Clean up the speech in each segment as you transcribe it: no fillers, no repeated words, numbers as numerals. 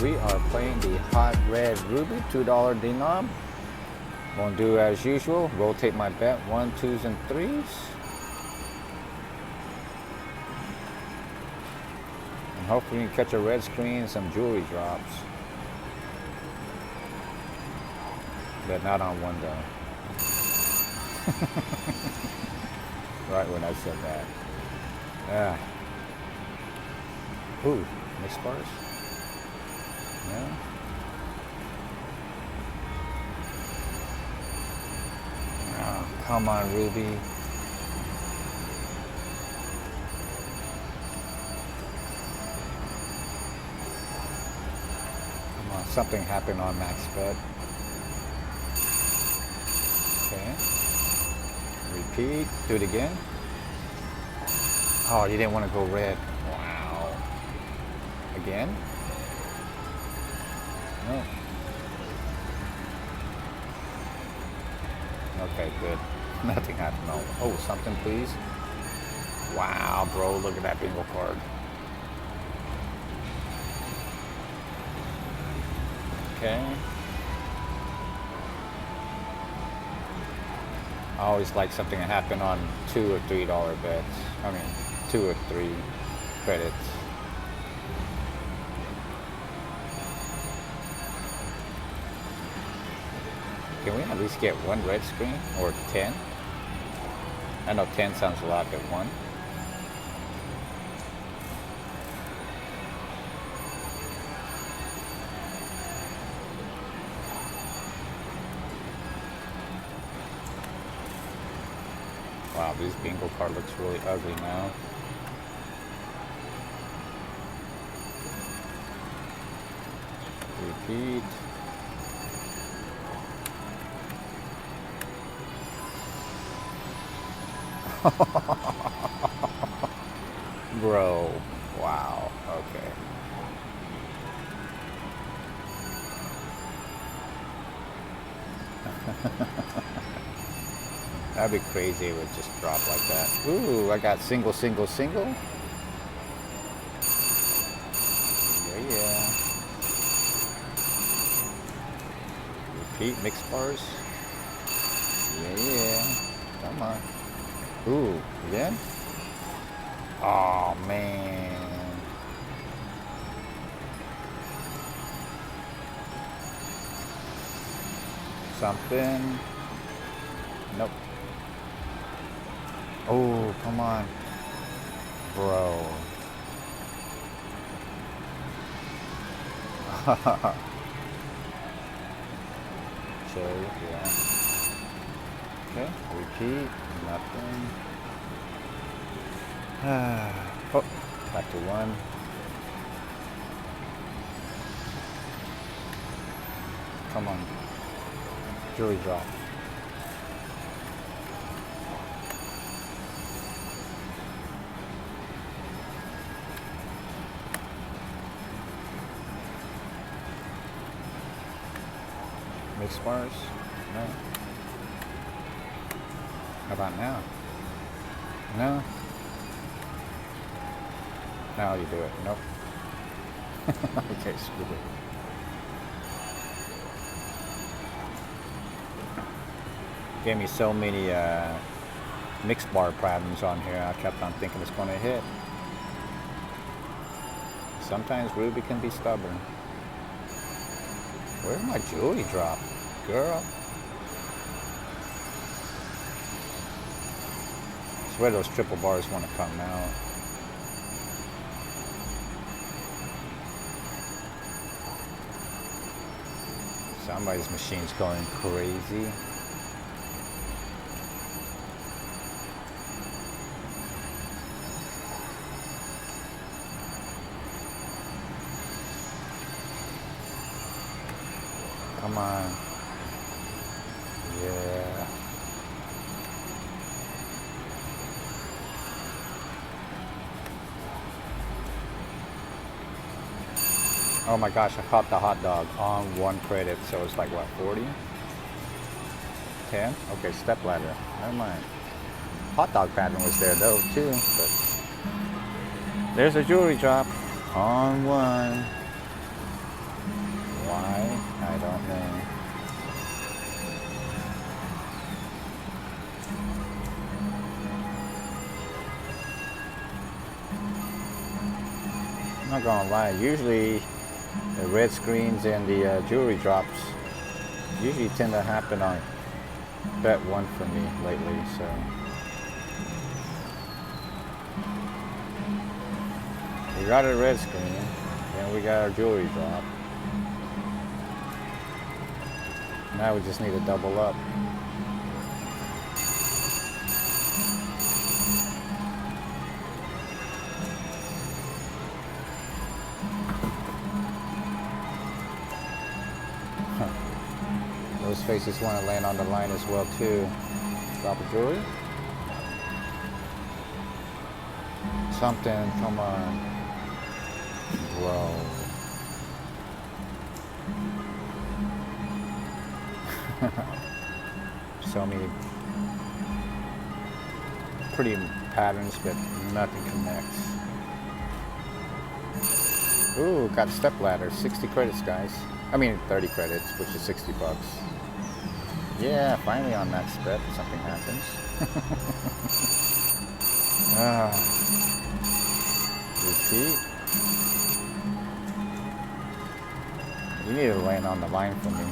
we are playing the hot red ruby, $2 denom. Gonna do as usual, rotate my bet, 1s, 2s, and 3s. And hopefully we can catch a red screen and some jewelry drops. But not on one though. Right when I said that. Yeah. Ooh, mixed bars? Yeah. Oh, come on, Ruby. Come on, something happened on max bet. Okay. Repeat. Do it again. Oh, you didn't want to go red. Wow. Again? No. Okay, good. Nothing happened. No. Oh, something, please. Wow, bro. Look at that bingo card. Okay. I always like something to happen on $2 or $3 bets. I mean, 2 or 3 credits. Can we at least get one red screen or 10? I know 10 sounds a lot, but 1. Wow, this bingo card looks really ugly now. Repeat. Bro, wow, okay. That'd be crazy if it would just drop like that. Ooh, I got single, single, single. Yeah, yeah. Repeat, mixed bars. Yeah, yeah. Come on. Ooh, again? Oh, man. Something. Nope. Oh, come on. Bro. Cherry, yeah. Okay, repeat, nothing. Oh, back to 1. Come on. Jewelry drop. Mixed bars? No. How about now? No. Now you do it. Nope. Okay, screw it. Gave me so many mixed bar problems on here. I kept on thinking it's going to hit. Sometimes Ruby can be stubborn. Where's my jewelry drop, girl? I swear those triple bars want to come out. Somebody's machine's going crazy. Come on. Yeah. Oh my gosh, I caught the hot dog on 1 credit, so it's like what, 40? 10? Okay, step ladder. Never mind. Hot dog pattern was there though too, but there's a jewelry drop on 1. not gonna lie, usually the red screens and the jewelry drops usually tend to happen on bet one for me lately, so. We got a red screen, then we got our jewelry drop. Now we just need to double up. Those faces want to land on the line as well too. Drop a jewelry. Something, come on. Bro. So many pretty patterns, but nothing connects. Ooh, got a step ladder. 60 credits, guys. I mean 30 credits, which is 60 bucks. Yeah, finally on max bet, something happens. Repeat. You need to land on the line for me.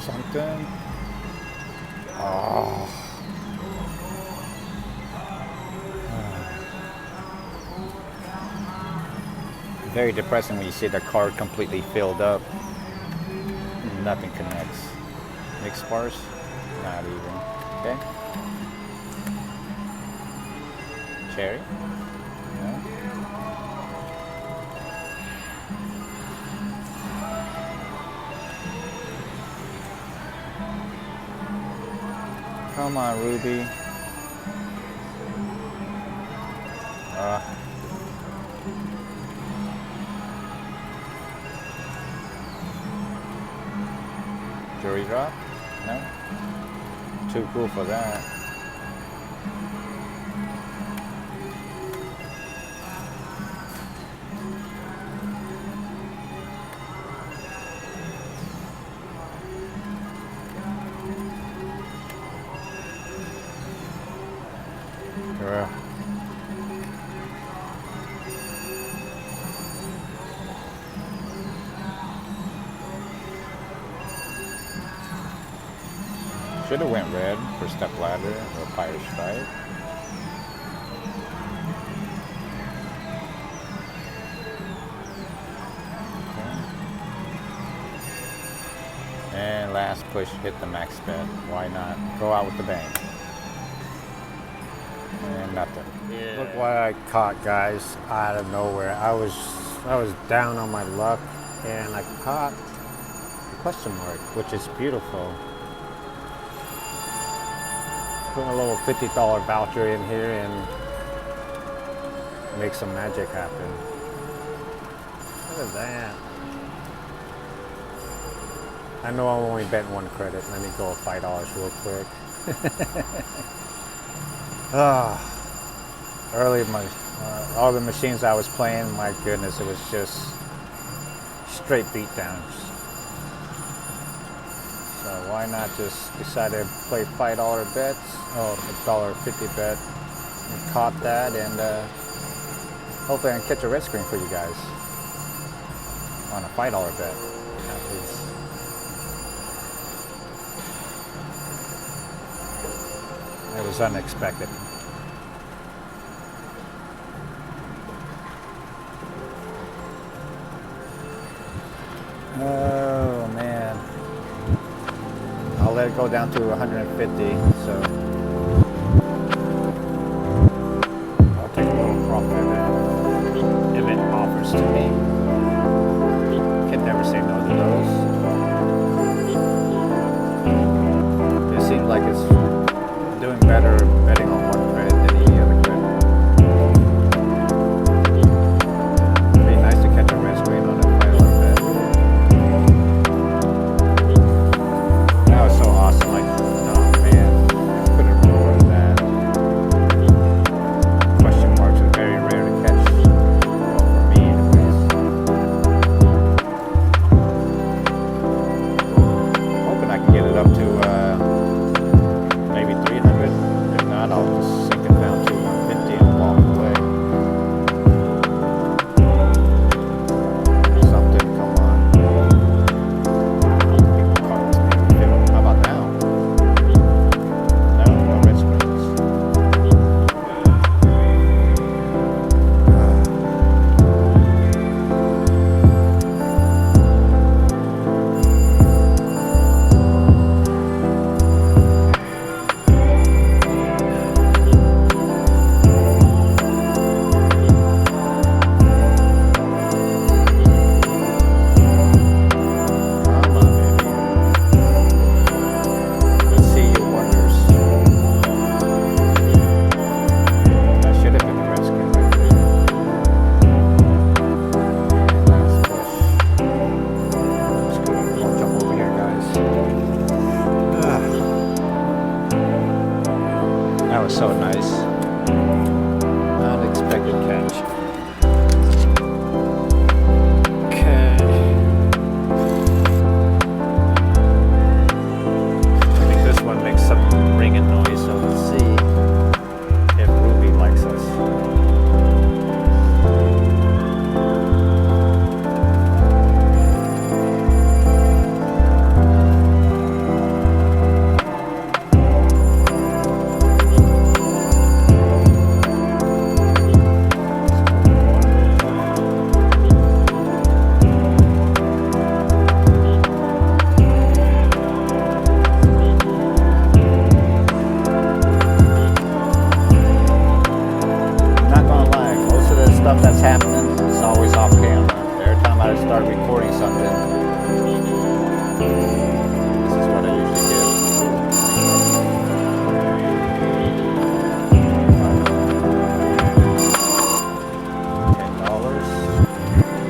Something. Oh. Very depressing when you see the card completely filled up. Nothing connects. Mixed bars? Not even. Okay. Cherry? No. Come on, Ruby. Jury drop? No? Too cool for that. Girl. Should have went red for step ladder or fire strike. Okay. And last push, hit the max bet. Why not? Go out with the bang. And nothing. Yeah. Look what I caught, guys, out of nowhere. I was down on my luck, and I caught a question mark, which is beautiful. Put a little $50 voucher in here and make some magic happen. Look at that. I know I'm only betting one credit. Let me go $5 real quick. Early, all the machines I was playing, my goodness, it was just straight beatdowns. So why not just decide to play $5 bets? Oh, $1.50 bet. And caught that, and hopefully I can catch a red screen for you guys on a $5 bet. At least. It was unexpected. Oh man. I'll let it go down to 150, so I'll take a little profit if it offers to me. Can never say no to those. It seems like it's doing better betting on one credit than any other credit. It'd be nice to catch a red screen on a $5 bet. That was so awesome. Like, oh man, I could have recorded that. stuff that's happening is always off camera. Every time I start recording something, this is what I usually do.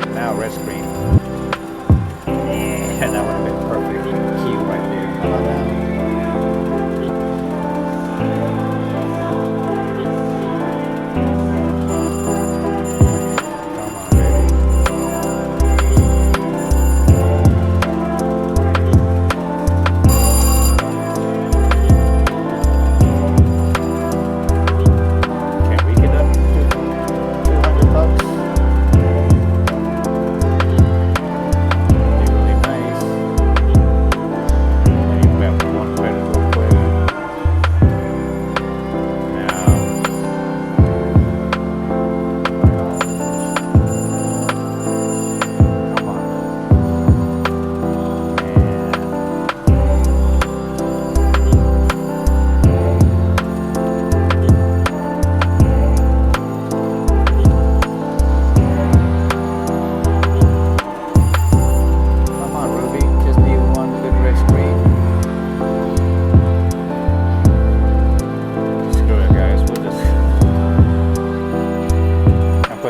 $10. Now red screen. Yeah, that would have been perfect cue right there. How about that?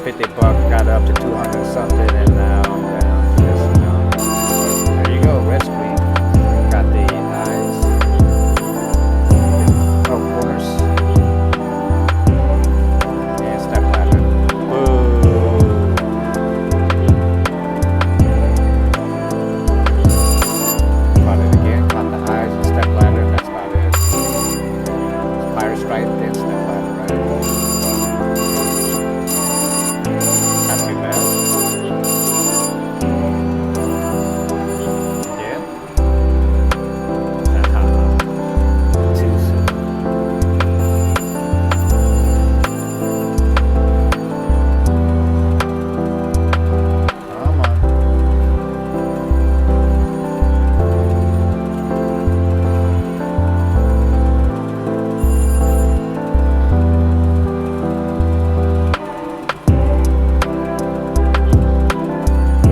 $50, got up to 200 something, and now I'm down to this amount. There you go, red screen. Got the eyes, corners, and step ladder. Boom. Caught it again, caught the eyes and step ladder, and that's about it. Fire strike, then step ladder, right? Not too bad. Yeah. Too soon. Come on.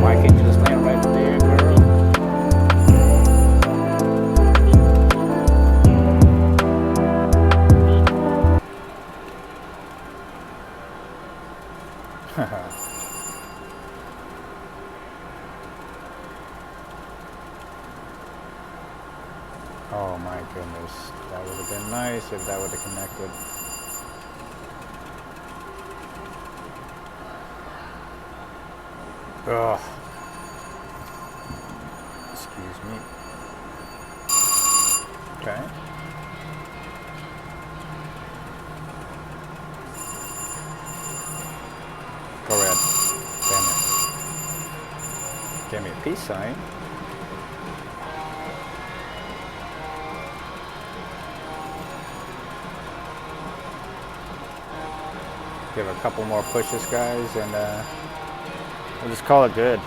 Why can't you just land right there, girl? Oh my goodness. That would have been nice if that would have connected. Ugh. Excuse me. Okay. Go red. Damn it. Give me a peace sign. Give a couple more pushes, guys, and we'll just call it good.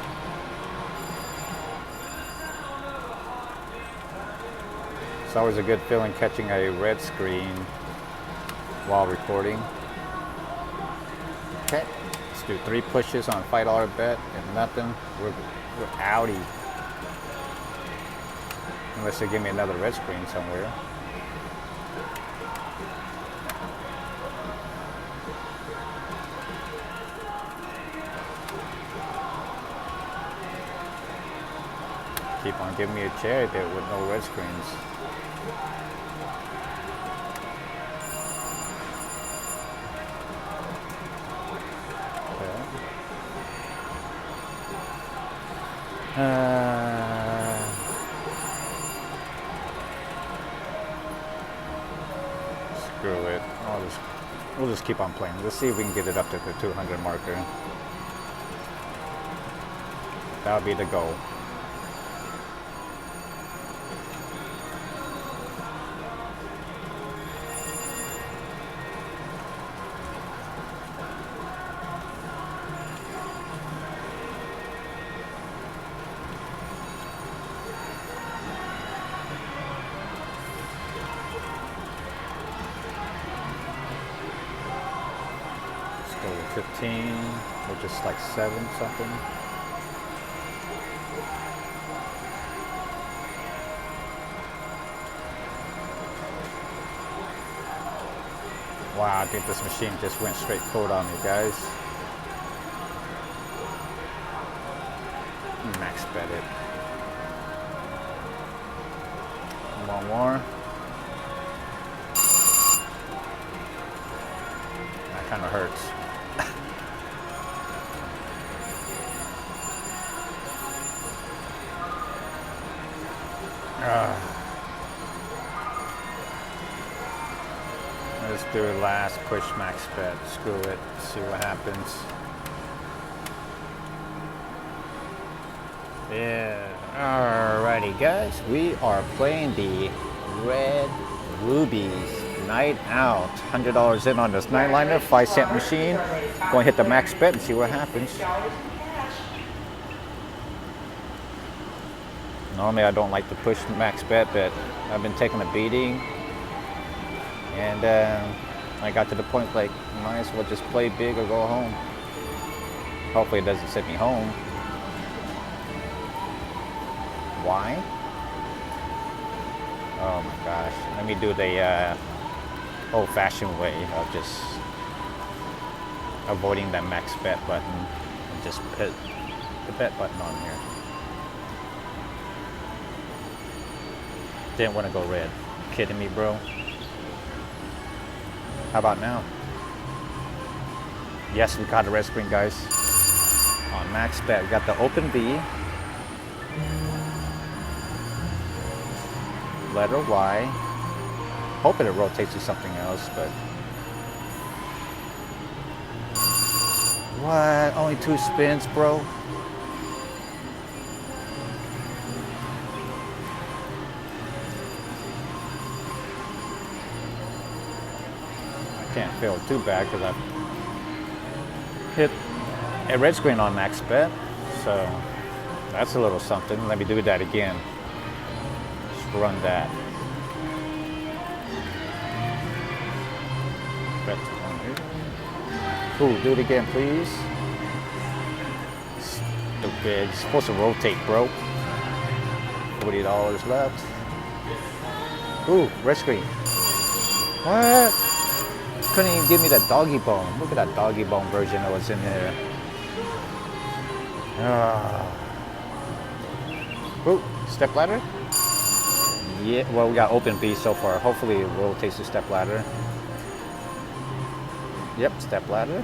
It's always a good feeling catching a red screen while recording. Okay, let's do 3 pushes on $5 bet and nothing. We're outie. Unless they give me another red screen somewhere. Keep on giving me a chair there with no red screens. Screw it. We'll just keep on playing. Let's see if we can get it up to the 200 marker. That'll be the goal. Go with 15. 15, which is like 7 something. Wow, I think this machine just went straight cold on me, guys. Max bet it. One more. That kind of hurts. Let's do a last push max bet. Screw it. See what happens. Yeah. Alrighty, guys. We are playing the Red Rubies Night Out. $100 in on this 9-liner, 5-cent machine. Going to hit the max bet and see what happens. Normally, I don't like to push max bet, but I've been taking a beating. And I got to the point like, might as well just play big or go home. Hopefully it doesn't send me home. Why? Oh my gosh. Let me do the old-fashioned way of just avoiding that max bet button and just put the bet button on here. Didn't want to go red. Kidding me, bro? How about now? Yes, we got a red screen, guys. On max bet, we got the open B. Letter Y. Hoping it rotates to something else, but... What? Only 2 spins, bro? Can't feel too bad because I've hit a red screen on max bet, so that's a little something. Let me do that again. Just run that. Ooh, do it again, please. Stupid. It's supposed to rotate, bro. $40 left. Ooh, red screen. What? Couldn't even give me that doggy bone. Look at that doggy bone version that was in there. Ooh, step ladder? Yeah, well, we got open B so far. Hopefully it rotates to step ladder. Yep, step ladder.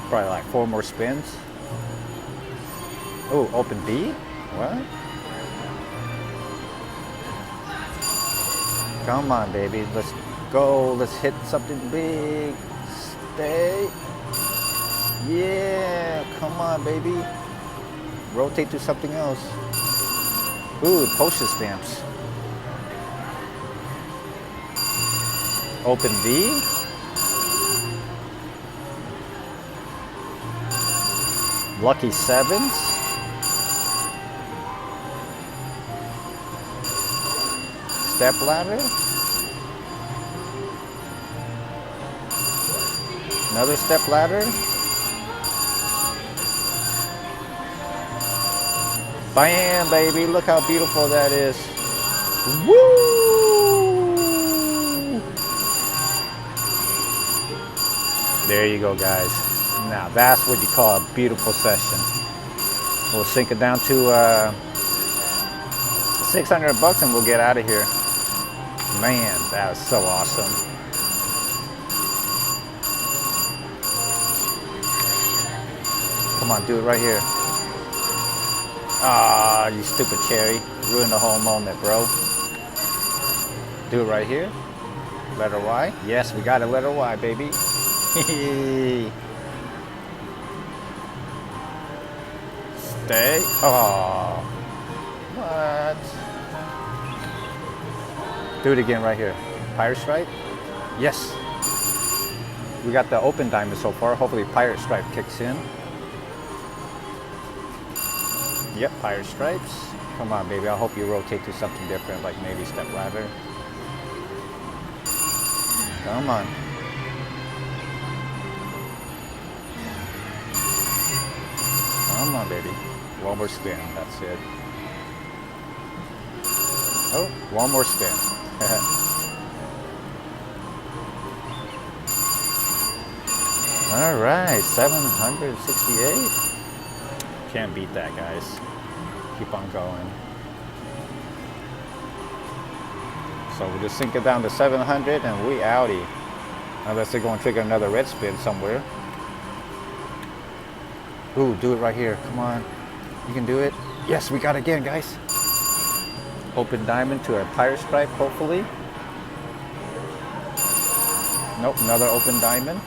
Probably like 4 more spins. Oh, open B? What? Come on, baby. Let's go. Let's hit something big. Stay. Yeah. Come on, baby. Rotate to something else. Ooh, postage stamps. Open B. Lucky sevens. Step ladder. Another step ladder. Bam, baby. Look how beautiful that is. Woo! There you go, guys. Now, that's what you call a beautiful session. We'll sink it down to 600 bucks and we'll get out of here. Man, that was so awesome. Come on, do it right here. Ah, you stupid cherry. Ruined the whole moment, bro. Do it right here. Letter Y. Yes, we got a letter Y, baby. Stay. Oh. What? Do it again right here. Pirate Stripe. Yes. We got the open diamond so far. Hopefully Pirate Stripe kicks in. Yep, Pirate Stripes. Come on, baby. I hope you rotate to something different, like maybe step ladder. Come on. baby. One more spin, that's it. Oh, one more spin. All right, 768. Can't beat that, guys. Keep on going. So we just sink it down to 700 and we outie. Unless they're going to trigger another red spin somewhere. Ooh, do it right here. Come on. You can do it. Yes, we got it again, guys. Open diamond to a pirate stripe, hopefully. Nope, another open diamond.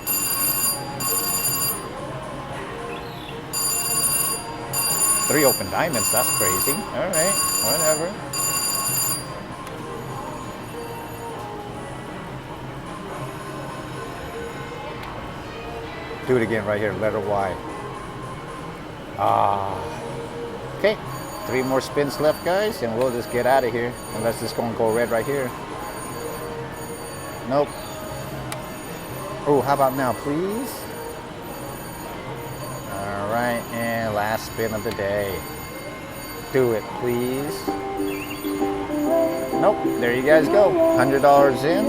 Three open diamonds, that's crazy. All right, whatever. Do it again right here, letter Y. Okay, 3 more spins left, guys, and we'll just get out of here. Unless it's going to go red right here. Nope. Oh, how about now, please? All right, and last spin of the day. Do it, please. Nope, there you guys go. $100 in,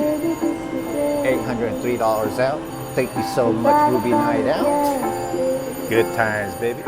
$803 out. Thank you so much, Ruby Night Out. Good times, baby.